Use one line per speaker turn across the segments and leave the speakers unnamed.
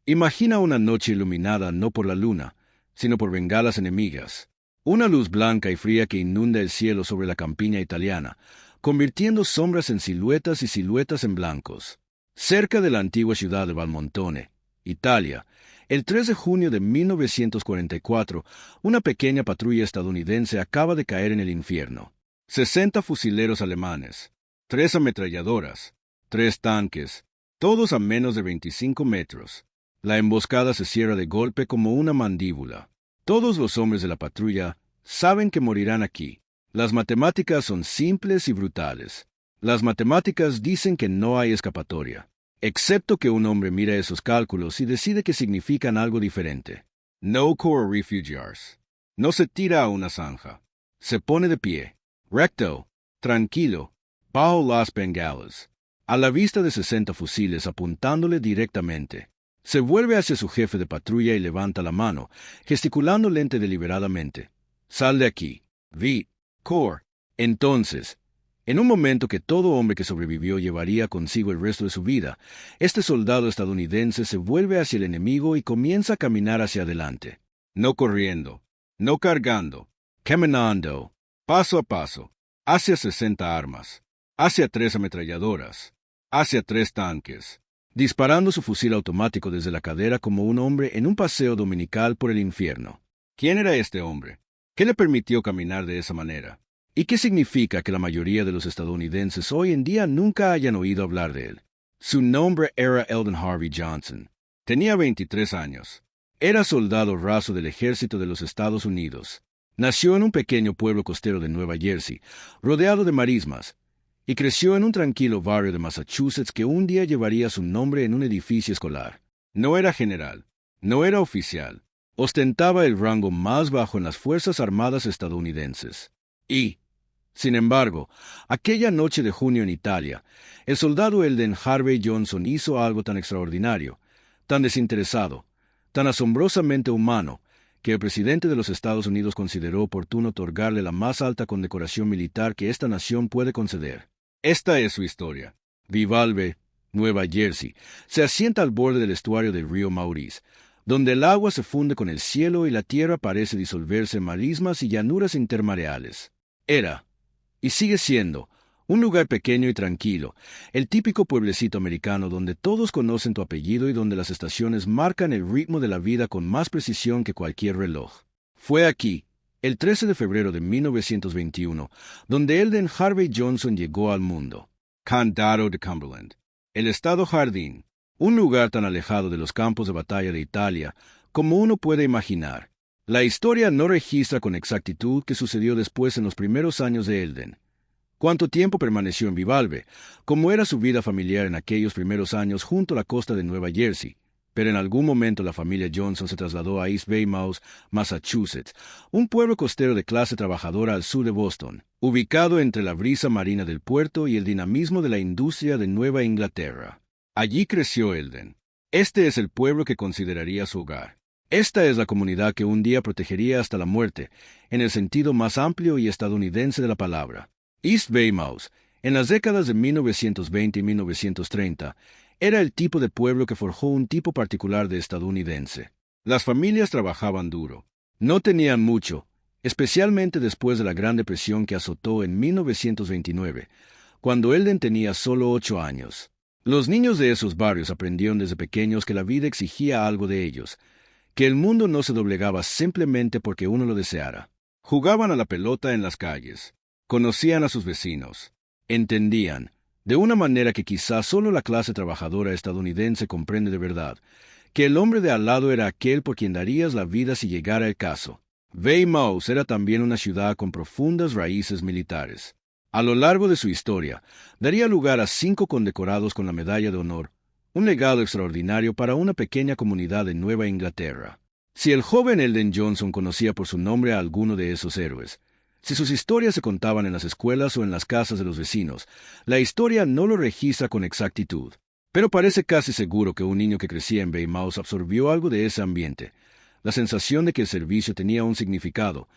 Imagina una noche iluminada no por la luna, sino por bengalas enemigas. Una luz blanca y fría que inunda el cielo sobre la campiña italiana, convirtiendo sombras en siluetas y siluetas en blancos. Cerca de la antigua ciudad de Valmontone, Italia, el 3 de junio de 1944, una pequeña patrulla estadounidense acaba de caer en el infierno. 60 fusileros alemanes, 3 ametralladoras, 3 tanques, todos a menos de 25 metros. La emboscada se cierra de golpe como una mandíbula. Todos los hombres de la patrulla saben que morirán aquí. Las matemáticas son simples y brutales. Las matemáticas dicen que no hay escapatoria, excepto que un hombre mira esos cálculos y decide que significan algo diferente. No corre refugiarse. No se tira a una zanja. Se pone de pie, recto, tranquilo, bajo las bengalas, a la vista de 60 fusiles apuntándole directamente. Se vuelve hacia su jefe de patrulla y levanta la mano, gesticulando lente deliberadamente. «Sal de aquí. Vi. Cor». Entonces, en un momento que todo hombre que sobrevivió llevaría consigo el resto de su vida, este soldado estadounidense se vuelve hacia el enemigo y comienza a caminar hacia adelante. No corriendo, no cargando, caminando, paso a paso, hacia 60 armas, hacia 3 ametralladoras, hacia 3 tanques, disparando su fusil automático desde la cadera como un hombre en un paseo dominical por el infierno. ¿Quién era este hombre? ¿Qué le permitió caminar de esa manera? ¿Y qué significa que la mayoría de los estadounidenses hoy en día nunca hayan oído hablar de él? Su nombre era Eldon Harvey Johnson. Tenía 23 años. Era soldado raso del ejército de los Estados Unidos. Nació en un pequeño pueblo costero de Nueva Jersey, rodeado de marismas, y creció en un tranquilo barrio de Massachusetts que un día llevaría su nombre en un edificio escolar. No era general, no era oficial, ostentaba el rango más bajo en las Fuerzas Armadas estadounidenses. Y, sin embargo, aquella noche de junio en Italia, el soldado Eldon Harvey Johnson hizo algo tan extraordinario, tan desinteresado, tan asombrosamente humano, que el presidente de los Estados Unidos consideró oportuno otorgarle la más alta condecoración militar que esta nación puede conceder. Esta es su historia. Vivalve, Nueva Jersey, se asienta al borde del estuario del río Maurice, donde el agua se funde con el cielo y la tierra parece disolverse en marismas y llanuras intermareales. Era, y sigue siendo, un lugar pequeño y tranquilo, el típico pueblecito americano donde todos conocen tu apellido y donde las estaciones marcan el ritmo de la vida con más precisión que cualquier reloj. Fue aquí, el 13 de febrero de 1921, donde Eldon Harvey Johnson llegó al mundo. Condado de Cumberland, el estado Jardín, un lugar tan alejado de los campos de batalla de Italia como uno puede imaginar. La historia no registra con exactitud qué sucedió después en los primeros años de Eldon. Cuánto tiempo permaneció en Vivalve, cómo era su vida familiar en aquellos primeros años junto a la costa de Nueva Jersey. Pero en algún momento la familia Johnson se trasladó a East Weymouth, Massachusetts, un pueblo costero de clase trabajadora al sur de Boston, ubicado entre la brisa marina del puerto y el dinamismo de la industria de Nueva Inglaterra. Allí creció Eldon. Este es el pueblo que consideraría su hogar. Esta es la comunidad que un día protegería hasta la muerte, en el sentido más amplio y estadounidense de la palabra. East Weymouth, en las décadas de 1920 y 1930, era el tipo de pueblo que forjó un tipo particular de estadounidense. Las familias trabajaban duro. No tenían mucho, especialmente después de la Gran Depresión que azotó en 1929, cuando Eldon tenía solo 8 años. Los niños de esos barrios aprendieron desde pequeños que la vida exigía algo de ellos, que el mundo no se doblegaba simplemente porque uno lo deseara. Jugaban a la pelota en las calles, conocían a sus vecinos, entendían, de una manera que quizás solo la clase trabajadora estadounidense comprende de verdad, que el hombre de al lado era aquel por quien darías la vida si llegara el caso. Weymouth era también una ciudad con profundas raíces militares. A lo largo de su historia, daría lugar a 5 condecorados con la Medalla de Honor, un legado extraordinario para una pequeña comunidad de Nueva Inglaterra. Si el joven Eldon Johnson conocía por su nombre a alguno de esos héroes, si sus historias se contaban en las escuelas o en las casas de los vecinos, la historia no lo registra con exactitud. Pero parece casi seguro que un niño que crecía en Weymouth absorbió algo de ese ambiente, la sensación de que el servicio tenía un significado,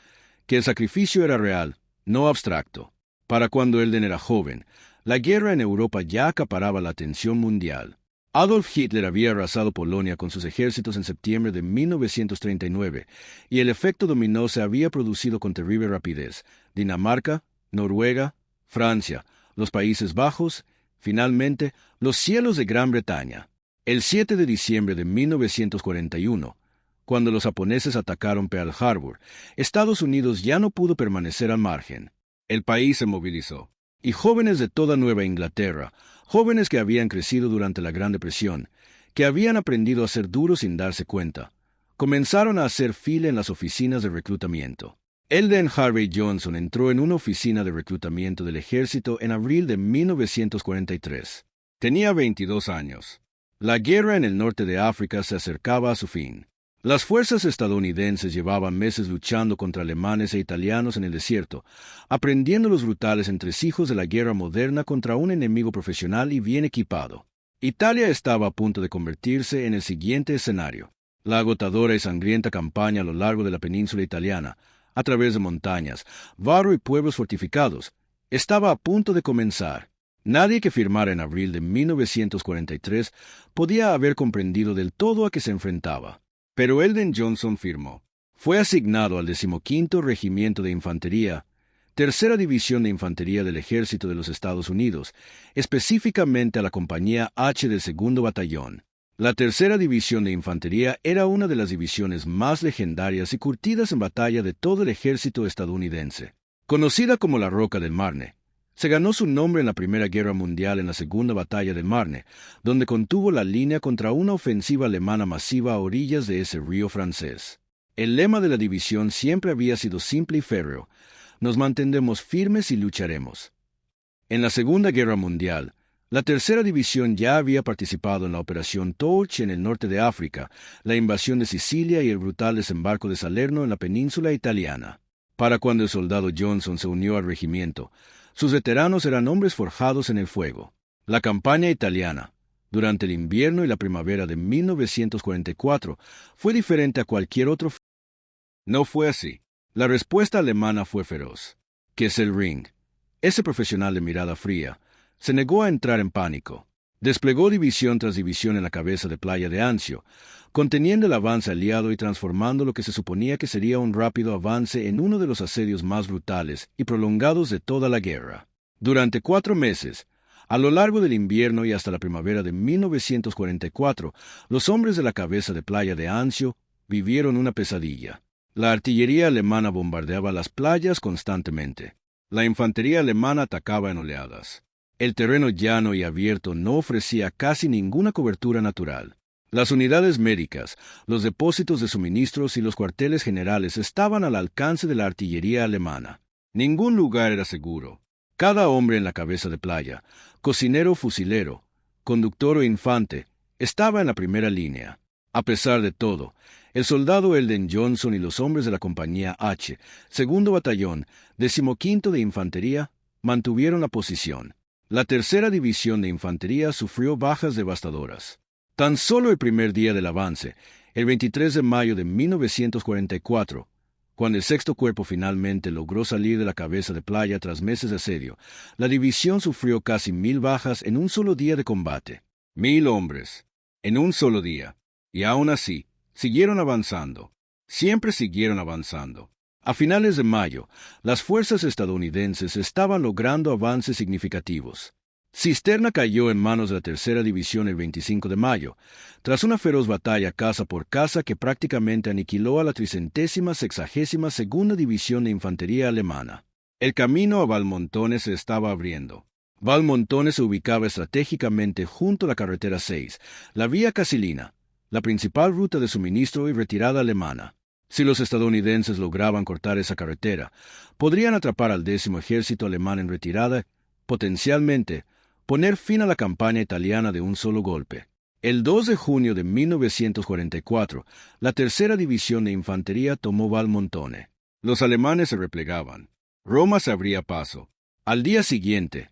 que el sacrificio era real, no abstracto. Para cuando Eldon era joven, la guerra en Europa ya acaparaba la atención mundial. Adolf Hitler había arrasado Polonia con sus ejércitos en septiembre de 1939, y el efecto dominó se había producido con terrible rapidez. Dinamarca, Noruega, Francia, los Países Bajos, finalmente, los cielos de Gran Bretaña. El 7 de diciembre de 1941, cuando los japoneses atacaron Pearl Harbor, Estados Unidos ya no pudo permanecer al margen. El país se movilizó, y jóvenes de toda Nueva Inglaterra, jóvenes que habían crecido durante la Gran Depresión, que habían aprendido a ser duros sin darse cuenta, comenzaron a hacer fila en las oficinas de reclutamiento. Eldon Harvey Johnson entró en una oficina de reclutamiento del ejército en abril de 1943. Tenía 22 años. La guerra en el norte de África se acercaba a su fin. Las fuerzas estadounidenses llevaban meses luchando contra alemanes e italianos en el desierto, aprendiendo los brutales entresijos de la guerra moderna contra un enemigo profesional y bien equipado. Italia estaba a punto de convertirse en el siguiente escenario. La agotadora y sangrienta campaña a lo largo de la península italiana, a través de montañas, varo y pueblos fortificados, estaba a punto de comenzar. Nadie que firmara en abril de 1943 podía haber comprendido del todo a qué se enfrentaba. Pero Eldon Johnson firmó. Fue asignado al 15º Regimiento de Infantería, Tercera División de Infantería del Ejército de los Estados Unidos, específicamente a la Compañía H del 2º Batallón. La Tercera División de Infantería era una de las divisiones más legendarias y curtidas en batalla de todo el ejército estadounidense. Conocida como la Roca del Marne, se ganó su nombre en la Primera Guerra Mundial en la Segunda Batalla del Marne, donde contuvo la línea contra una ofensiva alemana masiva a orillas de ese río francés. El lema de la división siempre había sido simple y férreo: nos mantendremos firmes y lucharemos. En la Segunda Guerra Mundial, la Tercera División ya había participado en la Operación Torch en el norte de África, la invasión de Sicilia y el brutal desembarco de Salerno en la península italiana. Para cuando el soldado Johnson se unió al regimiento, sus veteranos eran hombres forjados en el fuego. La campaña italiana, durante el invierno y la primavera de 1944, fue diferente a cualquier otro. No fue así. La respuesta alemana fue feroz. Kesselring, ese profesional de mirada fría, se negó a entrar en pánico. Desplegó división tras división en la cabeza de Playa de Anzio, conteniendo el avance aliado y transformando lo que se suponía que sería un rápido avance en uno de los asedios más brutales y prolongados de toda la guerra. Durante 4 meses, a lo largo del invierno y hasta la primavera de 1944, los hombres de la cabeza de Playa de Anzio vivieron una pesadilla. La artillería alemana bombardeaba las playas constantemente. La infantería alemana atacaba en oleadas. El terreno llano y abierto no ofrecía casi ninguna cobertura natural. Las unidades médicas, los depósitos de suministros y los cuarteles generales estaban al alcance de la artillería alemana. Ningún lugar era seguro. Cada hombre en la cabeza de playa, cocinero o fusilero, conductor o infante, estaba en la primera línea. A pesar de todo, el soldado Eldon Johnson y los hombres de la Compañía H, segundo batallón, 15º de Infantería, mantuvieron la posición. La Tercera División de Infantería sufrió bajas devastadoras. Tan solo el primer día del avance, el 23 de mayo de 1944, cuando el Sexto Cuerpo finalmente logró salir de la cabeza de playa tras meses de asedio, la división sufrió casi 1000 bajas en un solo día de combate. 1000 hombres, en un solo día. Y aún así, siguieron avanzando. Siempre siguieron avanzando. A finales de mayo, las fuerzas estadounidenses estaban logrando avances significativos. Cisterna cayó en manos de la Tercera División el 25 de mayo, tras una feroz batalla casa por casa que prácticamente aniquiló a la 362ª División de Infantería alemana. El camino a Valmontone se estaba abriendo. Valmontone se ubicaba estratégicamente junto a la carretera 6, la vía Casilina, la principal ruta de suministro y retirada alemana. Si los estadounidenses lograban cortar esa carretera, podrían atrapar al 10º Ejército alemán en retirada, potencialmente, poner fin a la campaña italiana de un solo golpe. El 2 de junio de 1944, la Tercera División de Infantería tomó Valmontone. Los alemanes se replegaban. Roma se abría paso. Al día siguiente,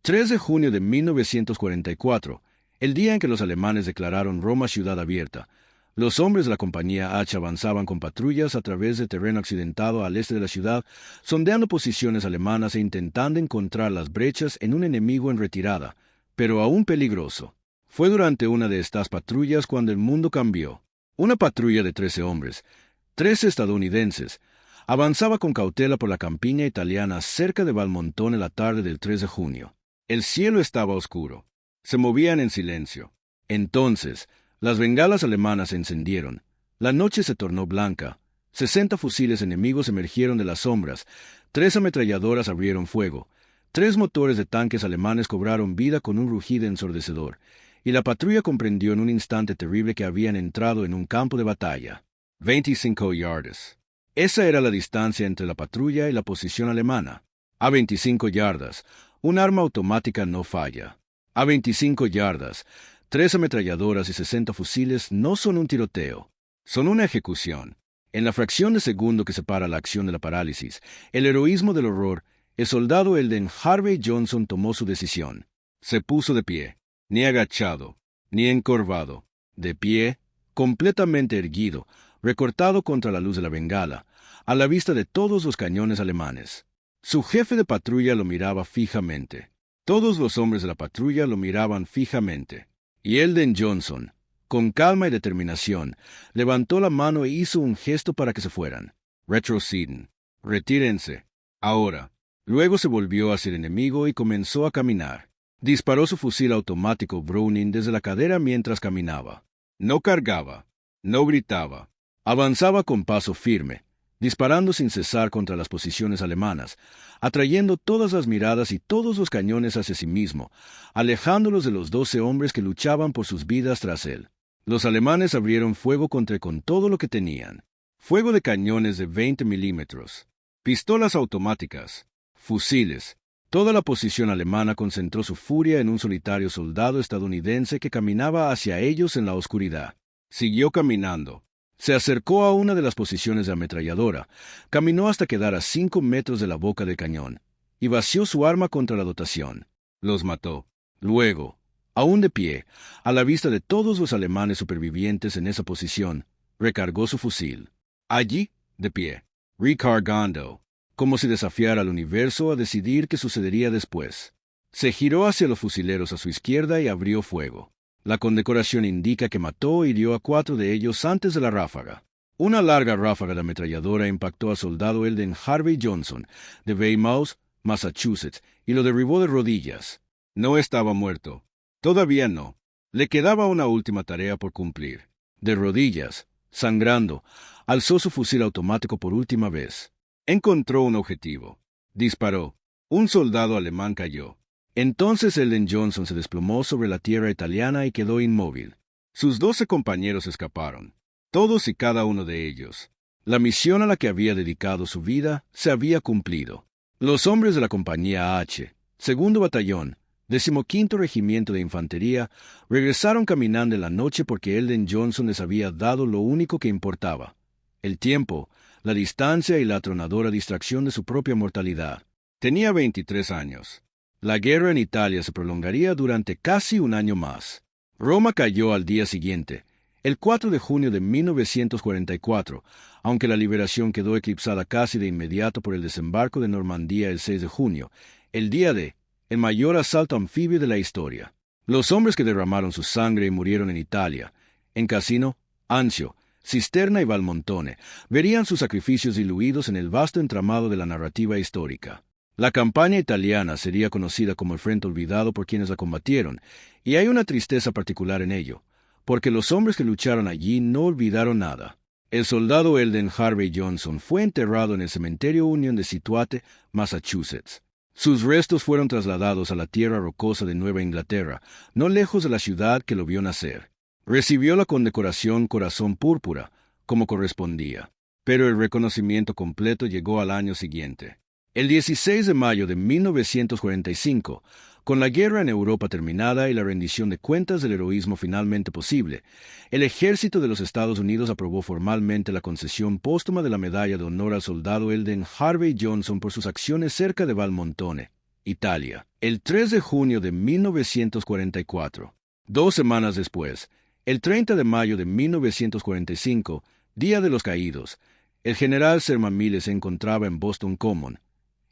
3 de junio de 1944, el día en que los alemanes declararon Roma ciudad abierta, los hombres de la Compañía H avanzaban con patrullas a través de terreno accidentado al este de la ciudad, sondeando posiciones alemanas e intentando encontrar las brechas en un enemigo en retirada, pero aún peligroso. Fue durante una de estas patrullas cuando el mundo cambió. Una patrulla de 13 hombres, 13 estadounidenses, avanzaba con cautela por la campiña italiana cerca de Valmontone la tarde del 3 de junio. El cielo estaba oscuro. Se movían en silencio. Entonces, las bengalas alemanas se encendieron. La noche se tornó blanca. 60 fusiles enemigos emergieron de las sombras. 3 ametralladoras abrieron fuego. 3 motores de tanques alemanes cobraron vida con un rugido ensordecedor. Y la patrulla comprendió en un instante terrible que habían entrado en un campo de batalla. 25 yardas. Esa era la distancia entre la patrulla y la posición alemana. A 25 yardas, un arma automática no falla. A 25 yardas, 3 ametralladoras y 60 fusiles no son un tiroteo, son una ejecución. En la fracción de segundo que separa la acción de la parálisis, el heroísmo del horror, el soldado Eldon Harvey Johnson tomó su decisión. Se puso de pie, ni agachado, ni encorvado, de pie, completamente erguido, recortado contra la luz de la bengala, a la vista de todos los cañones alemanes. Su jefe de patrulla lo miraba fijamente. Todos los hombres de la patrulla lo miraban fijamente. Y Eldon Johnson, con calma y determinación, levantó la mano e hizo un gesto para que se fueran. Retroceden. Retírense. Ahora. Luego se volvió hacia el enemigo y comenzó a caminar. Disparó su fusil automático Browning desde la cadera mientras caminaba. No cargaba. No gritaba. Avanzaba con paso firme, disparando sin cesar contra las posiciones alemanas, atrayendo todas las miradas y todos los cañones hacia sí mismo, alejándolos de los 12 hombres que luchaban por sus vidas tras él. Los alemanes abrieron fuego con todo lo que tenían. Fuego de cañones de 20 milímetros, pistolas automáticas, fusiles. Toda la posición alemana concentró su furia en un solitario soldado estadounidense que caminaba hacia ellos en la oscuridad. Siguió caminando. Se acercó a una de las posiciones de ametralladora, caminó hasta quedar a 5 metros de la boca del cañón, y vació su arma contra la dotación. Los mató. Luego, aún de pie, a la vista de todos los alemanes supervivientes en esa posición, recargó su fusil. Allí, de pie, recargando, como si desafiara al universo a decidir qué sucedería después. Se giró hacia los fusileros a su izquierda y abrió fuego. La condecoración indica que mató e hirió a 4 de ellos antes de la ráfaga. Una larga ráfaga de ametralladora impactó al soldado Eldon Harvey Johnson, de Weymouth, Massachusetts, y lo derribó de rodillas. No estaba muerto. Todavía no. Le quedaba una última tarea por cumplir. De rodillas, sangrando, alzó su fusil automático por última vez. Encontró un objetivo. Disparó. Un soldado alemán cayó. Entonces Eldon Johnson se desplomó sobre la tierra italiana y quedó inmóvil. Sus 12 compañeros escaparon, todos y cada uno de ellos. La misión a la que había dedicado su vida se había cumplido. Los hombres de la compañía H, segundo batallón, 15º regimiento de infantería, regresaron caminando en la noche porque Eldon Johnson les había dado lo único que importaba: el tiempo, la distancia y la atronadora distracción de su propia mortalidad. Tenía 23 años. La guerra en Italia se prolongaría durante casi un año más. Roma cayó al día siguiente, el 4 de junio de 1944, aunque la liberación quedó eclipsada casi de inmediato por el desembarco de Normandía el 6 de junio, el día de el mayor asalto anfibio de la historia. Los hombres que derramaron su sangre y murieron en Italia, en Cassino, Anzio, Cisterna y Valmontone, verían sus sacrificios diluidos en el vasto entramado de la narrativa histórica. La campaña italiana sería conocida como el Frente Olvidado por quienes la combatieron, y hay una tristeza particular en ello, porque los hombres que lucharon allí no olvidaron nada. El soldado Eldon Harvey Johnson fue enterrado en el cementerio Union de Scituate, Massachusetts. Sus restos fueron trasladados a la tierra rocosa de Nueva Inglaterra, no lejos de la ciudad que lo vio nacer. Recibió la condecoración Corazón Púrpura, como correspondía, pero el reconocimiento completo llegó al año siguiente. El 16 de mayo de 1945, con la guerra en Europa terminada y la rendición de cuentas del heroísmo finalmente posible, el ejército de los Estados Unidos aprobó formalmente la concesión póstuma de la Medalla de Honor al soldado Eldon Harvey Johnson por sus acciones cerca de Valmontone, Italia, el 3 de junio de 1944. 2 semanas después, el 30 de mayo de 1945, Día de los Caídos, el general Sherman Miller se encontraba en Boston Common,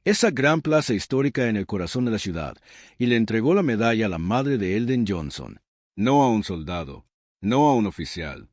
esa gran plaza histórica en el corazón de la ciudad, y le entregó la medalla a la madre de Eldon Johnson. no a un soldado, no a un oficial,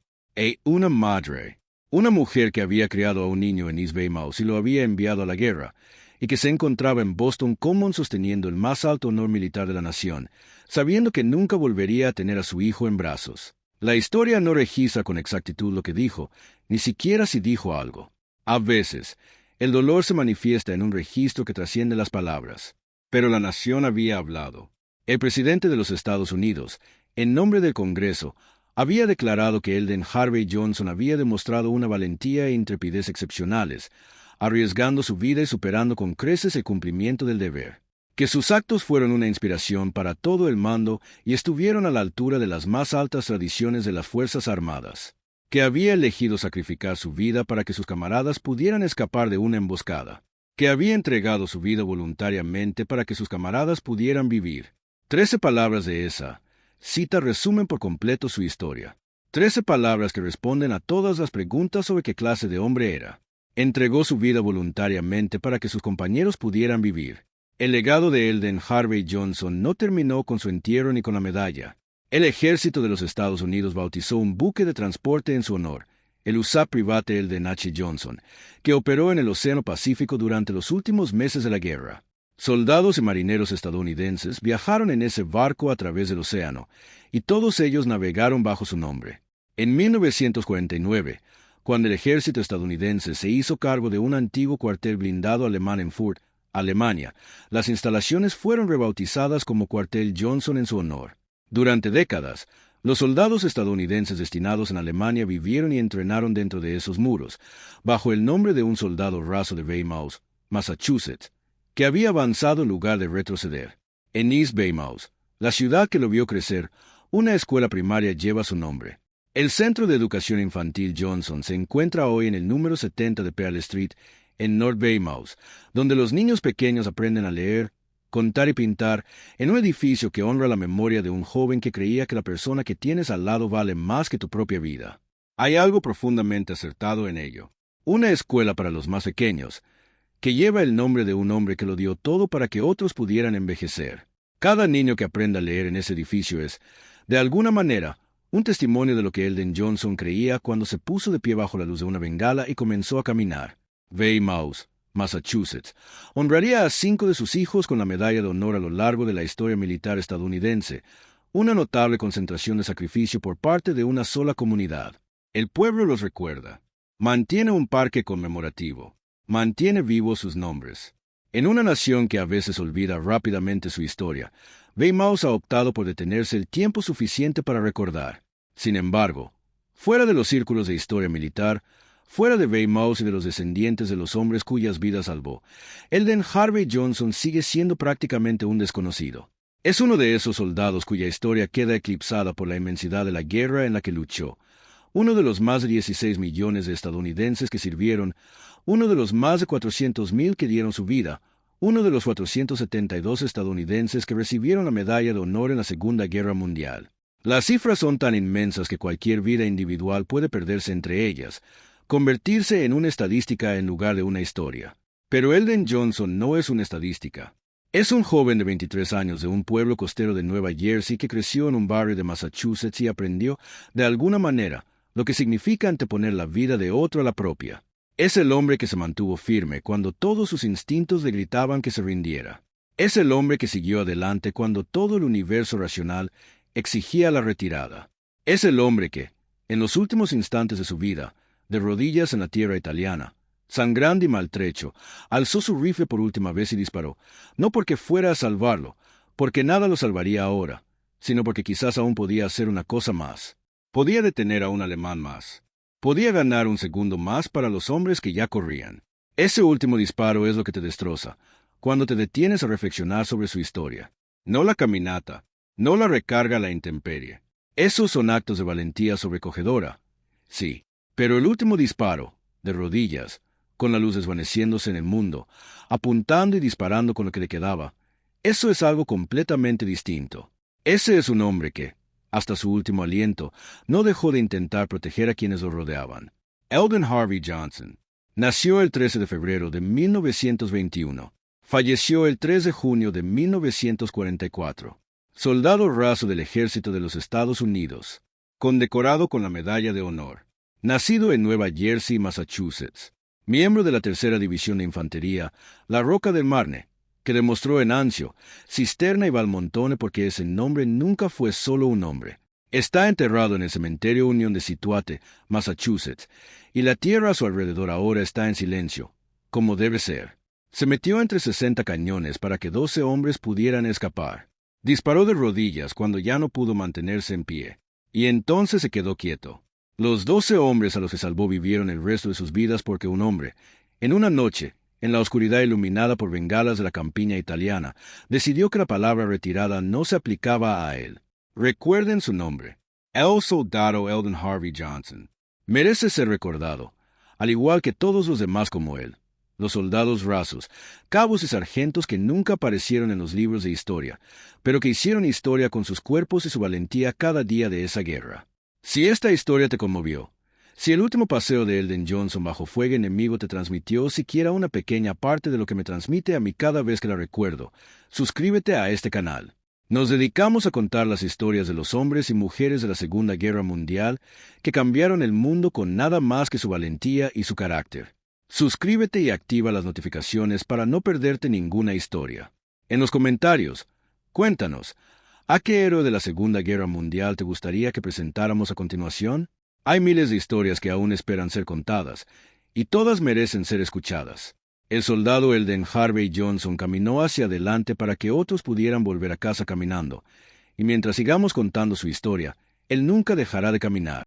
una madre, una mujer que había criado a un niño en East Weymouth y lo había enviado a la guerra, y que se encontraba en Boston Common sosteniendo el más alto honor militar de la nación, sabiendo que nunca volvería a tener a su hijo en brazos. La historia no registra con exactitud lo que dijo, ni siquiera si dijo algo. A veces, el dolor se manifiesta en un registro que trasciende las palabras. Pero la nación había hablado. El presidente de los Estados Unidos, en nombre del Congreso, había declarado que Eldon Harvey Johnson había demostrado una valentía e intrepidez excepcionales, arriesgando su vida y superando con creces el cumplimiento del deber. Que sus actos fueron una inspiración para todo el mando y estuvieron a la altura de las más altas tradiciones de las Fuerzas Armadas. Que había elegido sacrificar su vida para que sus camaradas pudieran escapar de una emboscada. Que había entregado su vida voluntariamente para que sus camaradas pudieran vivir. 13 palabras de esa cita resumen por completo su historia. 13 palabras que responden a todas las preguntas sobre qué clase de hombre era. Entregó su vida voluntariamente para que sus compañeros pudieran vivir. El legado de Eldon Harvey Johnson no terminó con su entierro ni con la medalla. El ejército de los Estados Unidos bautizó un buque de transporte en su honor, el USAF Private Eldon H. Johnson, que operó en el Océano Pacífico durante los últimos meses de la guerra. Soldados y marineros estadounidenses viajaron en ese barco a través del océano, y todos ellos navegaron bajo su nombre. En 1949, cuando el ejército estadounidense se hizo cargo de un antiguo cuartel blindado alemán en Fürth, Alemania, las instalaciones fueron rebautizadas como Cuartel Johnson en su honor. Durante décadas, los soldados estadounidenses destinados en Alemania vivieron y entrenaron dentro de esos muros, bajo el nombre de un soldado raso de Weymouth, Massachusetts, que había avanzado en lugar de retroceder. En East Weymouth, la ciudad que lo vio crecer, una escuela primaria lleva su nombre. El Centro de Educación Infantil Johnson se encuentra hoy en el número 70 de Pearl Street, en North Weymouth, donde los niños pequeños aprenden a leer, contar y pintar, en un edificio que honra la memoria de un joven que creía que la persona que tienes al lado vale más que tu propia vida. Hay algo profundamente acertado en ello. Una escuela para los más pequeños, que lleva el nombre de un hombre que lo dio todo para que otros pudieran envejecer. Cada niño que aprenda a leer en ese edificio es, de alguna manera, un testimonio de lo que Eldon Johnson creía cuando se puso de pie bajo la luz de una bengala y comenzó a caminar. Weymouth, Massachusetts, honraría a 5 de sus hijos con la medalla de honor a lo largo de la historia militar estadounidense, una notable concentración de sacrificio por parte de una sola comunidad. El pueblo los recuerda. Mantiene un parque conmemorativo. Mantiene vivos sus nombres. En una nación que a veces olvida rápidamente su historia, Weymouth ha optado por detenerse el tiempo suficiente para recordar. Sin embargo, fuera de los círculos de historia militar, fuera de Weymouth y de los descendientes de los hombres cuyas vidas salvó, Eldon Harvey Johnson sigue siendo prácticamente un desconocido. Es uno de esos soldados cuya historia queda eclipsada por la inmensidad de la guerra en la que luchó, uno de los más de 16 millones de estadounidenses que sirvieron, uno de los más de 400,000 que dieron su vida, uno de los 472 estadounidenses que recibieron la medalla de honor en la Segunda Guerra Mundial. Las cifras son tan inmensas que cualquier vida individual puede perderse entre ellas, convertirse en una estadística en lugar de una historia. Pero Eldon Johnson no es una estadística. Es un joven de 23 años de un pueblo costero de Nueva Jersey que creció en un barrio de Massachusetts y aprendió, de alguna manera, lo que significa anteponer la vida de otro a la propia. Es el hombre que se mantuvo firme cuando todos sus instintos le gritaban que se rindiera. Es el hombre que siguió adelante cuando todo el universo racional exigía la retirada. Es el hombre que, en los últimos instantes de su vida, de rodillas en la tierra italiana, sangrando y maltrecho, alzó su rifle por última vez y disparó, no porque fuera a salvarlo, porque nada lo salvaría ahora, sino porque quizás aún podía hacer una cosa más. Podía detener a un alemán más. Podía ganar un segundo más para los hombres que ya corrían. Ese último disparo es lo que te destroza, cuando te detienes a reflexionar sobre su historia. No la caminata, no la recarga a la intemperie. Esos son actos de valentía sobrecogedora. Sí, pero el último disparo, de rodillas, con la luz desvaneciéndose en el mundo, apuntando y disparando con lo que le quedaba, eso es algo completamente distinto. Ese es un hombre que, hasta su último aliento, no dejó de intentar proteger a quienes lo rodeaban. Eldon Harvey Johnson nació el 13 de febrero de 1921. Falleció el 3 de junio de 1944. soldado raso del ejército de los Estados Unidos, condecorado con la Medalla de Honor. Nacido en Nueva Jersey, Massachusetts, miembro de la Tercera División de Infantería, la Roca del Marne, que demostró en Anzio, Cisterna y Valmontone porque ese nombre nunca fue solo un nombre. Está enterrado en el cementerio Union de Scituate, Massachusetts, y la tierra a su alrededor ahora está en silencio, como debe ser. Se metió entre 60 cañones para que 12 hombres pudieran escapar. Disparó de rodillas cuando ya no pudo mantenerse en pie, y entonces se quedó quieto. Los 12 hombres a los que salvó vivieron el resto de sus vidas porque un hombre, en una noche, en la oscuridad iluminada por bengalas de la campiña italiana, decidió que la palabra retirada no se aplicaba a él. Recuerden su nombre, el soldado Eldon Harvey Johnson. Merece ser recordado, al igual que todos los demás como él. Los soldados rasos, cabos y sargentos que nunca aparecieron en los libros de historia, pero que hicieron historia con sus cuerpos y su valentía cada día de esa guerra. Si esta historia te conmovió, si el último paseo de Eldon Johnson bajo fuego enemigo te transmitió siquiera una pequeña parte de lo que me transmite a mí cada vez que la recuerdo, suscríbete a este canal. Nos dedicamos a contar las historias de los hombres y mujeres de la Segunda Guerra Mundial que cambiaron el mundo con nada más que su valentía y su carácter. Suscríbete y activa las notificaciones para no perderte ninguna historia. En los comentarios, cuéntanos, ¿a qué héroe de la Segunda Guerra Mundial te gustaría que presentáramos a continuación? Hay miles de historias que aún esperan ser contadas, y todas merecen ser escuchadas. El soldado Eldon Harvey Johnson caminó hacia adelante para que otros pudieran volver a casa caminando, y mientras sigamos contando su historia, él nunca dejará de caminar.